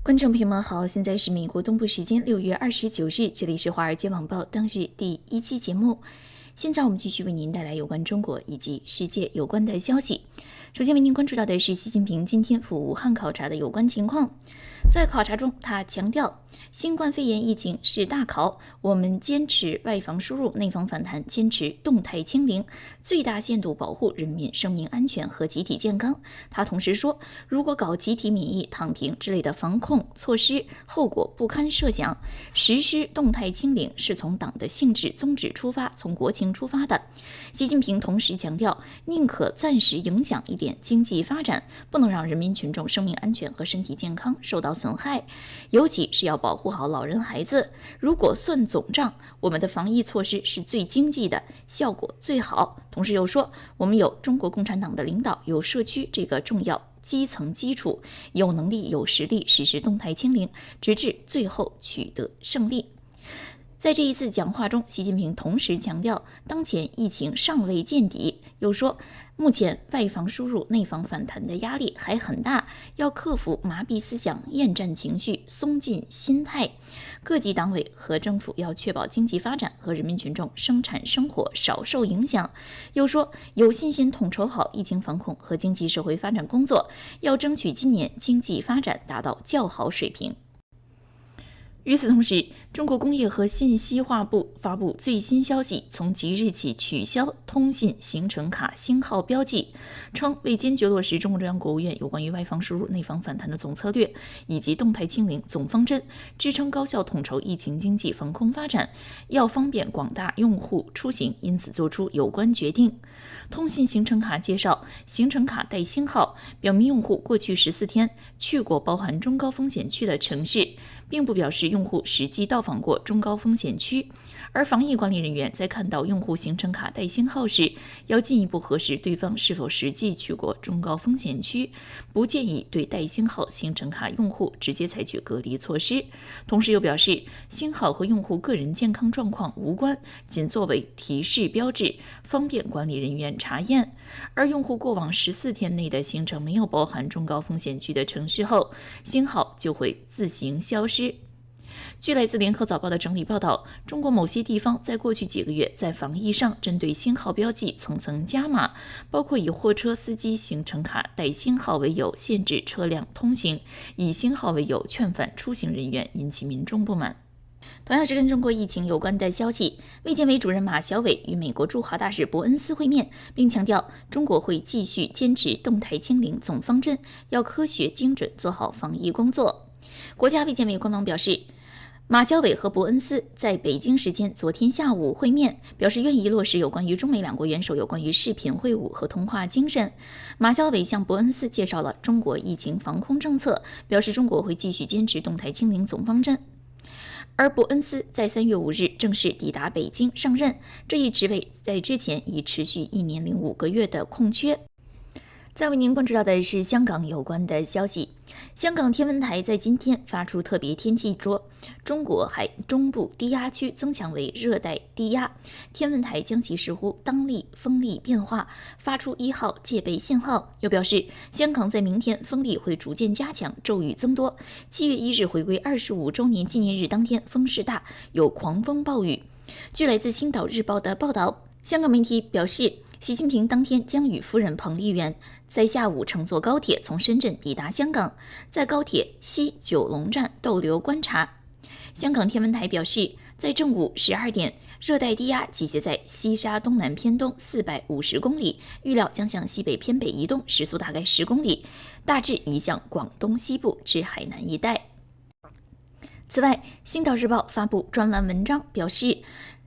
观众朋友们好，现在是美国东部时间6月29日，这里是华尔街网报当日第1期节目。现在我们继续为您带来有关中国以及世界有关的消息。首先为您关注到的是习近平今天赴武汉考察的有关情况。在考察中，他强调，新冠肺炎疫情是大考，我们坚持外防输入、内防反弹，坚持动态清零，最大限度保护人民生命安全和集体健康。他同时说，如果搞集体免疫、躺平之类的防控措施，后果不堪设想。实施动态清零是从党的性质宗旨出发，从国情出发的。习近平同时强调，宁可暂时影响一点经济发展，不能让人民群众生命安全和身体健康受到损害，尤其是要保护好老人孩子。如果算总账，我们的防疫措施是最经济的，效果最好。同时又说，我们有中国共产党的领导，有社区这个重要基层基础，有能力有实力实施动态清零，直至最后取得胜利。在这一次讲话中，习近平同时强调，当前疫情尚未见底，又说目前外防输入、内防反弹的压力还很大，要克服麻痹思想、厌战情绪、松劲心态。各级党委和政府要确保经济发展和人民群众生产生活少受影响。又说有信心统筹好疫情防控和经济社会发展工作，要争取今年经济发展达到较好水平。与此同时，中国工业和信息化部发布最新消息，从即日起取消通信行程卡星号标记，称为坚决落实中共中央国务院有关于外防输入、内防反弹的总策略以及动态清零总方针，支撑高效统筹疫情经济防控发展，要方便广大用户出行，因此作出有关决定。通信行程卡介绍，行程卡带星号，表明用户过去14天去过包含中高风险区的城市，并不表示用户实际到访过中高风险区。而防疫管理人员在看到用户行程卡带星号时，要进一步核实对方是否实际去过中高风险区，不建议对带星号行程卡用户直接采取隔离措施。同时又表示，星号和用户个人健康状况无关，仅作为提示标志，方便管理人员查验。而用户过往14天内的行程没有包含中高风险区的城市后，星号就会自行消失。据来自联合早报的整理报道，中国某些地方在过去几个月在防疫上针对星号标记层层加码，包括以货车司机行程卡带星号为由限制车辆通行，以星号为由劝返出行人员，引起民众不满。同样是跟中国疫情有关的消息，卫健委主任马晓伟与美国驻华大使伯恩斯会面，并强调中国会继续坚持动态清零总方针，要科学精准做好防疫工作。国家卫健委官网表示，马晓伟和伯恩斯在北京时间昨天下午会面，表示愿意落实有关于中美两国元首有关于视频会晤和通话精神。马晓伟向伯恩斯介绍了中国疫情防控政策，表示中国会继续坚持动态清零总方针。而伯恩斯在3月5日正式抵达北京上任，这一职位在之前已持续1年0.5个月的空缺。再为您关注到的是香港有关的消息。香港天文台在今天发出特别天气说，中国海中部低压区增强为热带低压，天文台将其视乎当地风力变化，发出1号戒备信号。又表示，香港在明天风力会逐渐加强，骤雨增多。7月1日回归25周年纪念日当天，风势大，有狂风暴雨。据来自《星岛日报》的报道，香港媒体表示，习近平当天将与夫人彭丽媛在下午乘坐高铁从深圳抵达香港，在高铁西九龙站逗留观察。香港天文台表示，在正午12点，热带低压集结在西沙东南偏东450公里，预料将向西北偏北移动，时速大概10公里，大致移向广东西部至海南一带。此外，《星岛日报》发布专栏文章表示，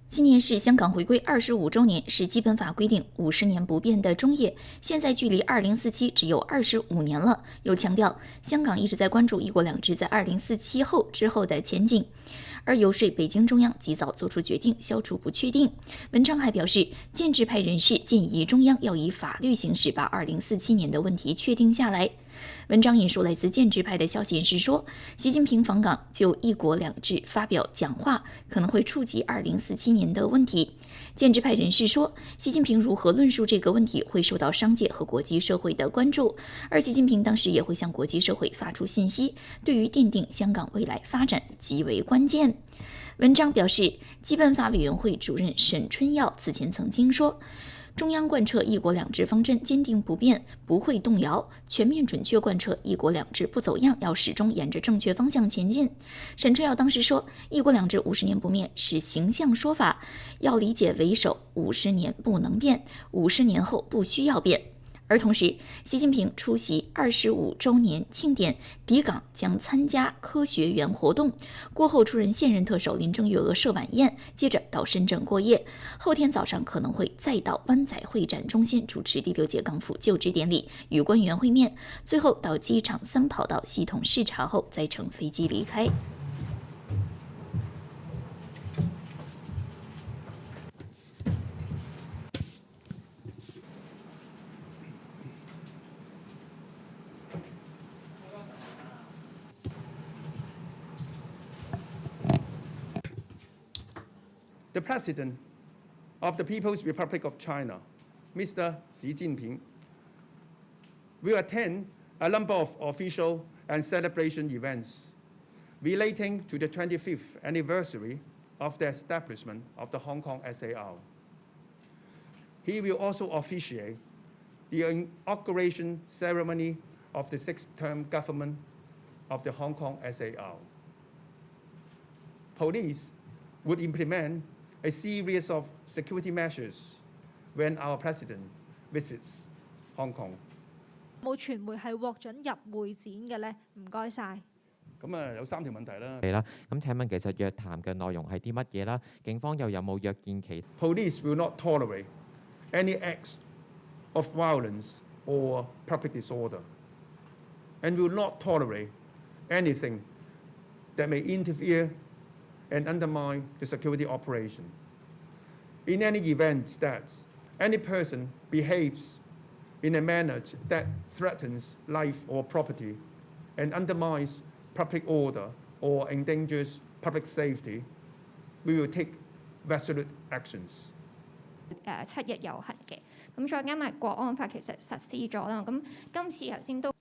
今年是香港回归25周年，是基本法规定50年不变的中叶，现在距离2047只有25年了。又强调，香港一直在关注一国两制在2047后之后的前景，而游说北京中央及早做出决定，消除不确定。文章还表示，建制派人士建议中央要以法律形式把2047年的问题确定下来。文章引述来自建制派的消息人士说，习近平访港就“一国两制”发表讲话，可能会触及2047年的问题。建制派人士说，习近平如何论述这个问题会受到商界和国际社会的关注，而习近平当时也会向国际社会发出信息，对于奠定香港未来发展极为关键。文章表示，基本法委员会主任沈春耀此前曾经说，中央贯彻“一国两制”方针坚定不变，不会动摇，全面准确贯彻“一国两制”不走样，要始终沿着正确方向前进。沈春耀当时说，“一国两制50年不变是形象说法，要理解为首，50年不能变，50年后不需要变。”而同时，习近平出席25周年庆典抵港，将参加科学园活动，过后出任现任特首林郑月娥设晚宴，接着到深圳过夜，后天早上可能会再到湾仔会展中心主持第6届港府就职典礼，与官员会面，最后到机场3跑道系统视察后再乘飞机离开。The President of the People's Republic of China, Mr. Xi Jinping, will attend a number of official and celebration events relating to the 25th anniversary of the establishment of the Hong Kong SAR. He will also officiate the inauguration ceremony of the 6th-term government of the Hong Kong SAR. Police would implement a series of security measures when our president visits Hong Kong. 冇傳媒係獲准入會展嘅咧？唔該晒。咁有3條問題啦。係啦，咁請問其實約談嘅內容係啲乜嘢啦？警方又有冇約見其 Police will not tolerate any acts of violence or public disorder, and will not tolerate anything that may interfere and undermine the security operation. In any event that any person behaves in a manner that threatens life or property and undermines public order or endangers public safety, we will take resolute actions. 7日遊行嘅，咁再加埋國安法其實實施咗啦，咁今次頭先都